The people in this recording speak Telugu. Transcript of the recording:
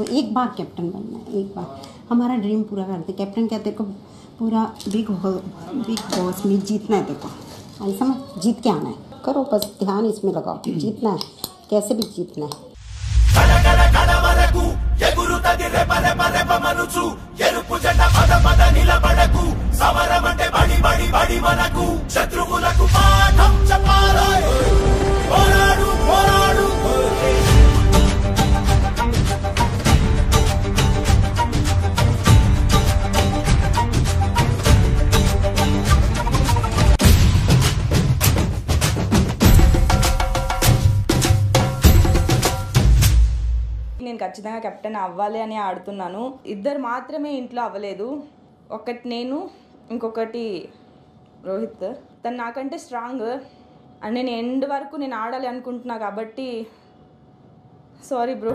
एक बार कैप्टन बनना है, एक बार हमारा ड्रीम पूरा करते। कैप्टन क्या तेरे को पूरा बिग बॉस में जीतना है, तेरे को ऐसा समझ, जीत के आना है। करो बस, ध्यान इसमें लगाओ, जीतना है, कैसे भी जीतना है। నేను ఖచ్చితంగా కెప్టెన్ అవ్వాలి అని ఆడుతున్నాను. ఇద్దరు మాత్రమే ఇంట్లో అవ్వలేదు, ఒకటి నేను, ఇంకొకటి రోహిత్. తను నాకంటే స్ట్రాంగ్ అండ్ నేను ఎండ్ వరకు నేను ఆడాలి అనుకుంటున్నా కాబట్టి సారీ బ్రో.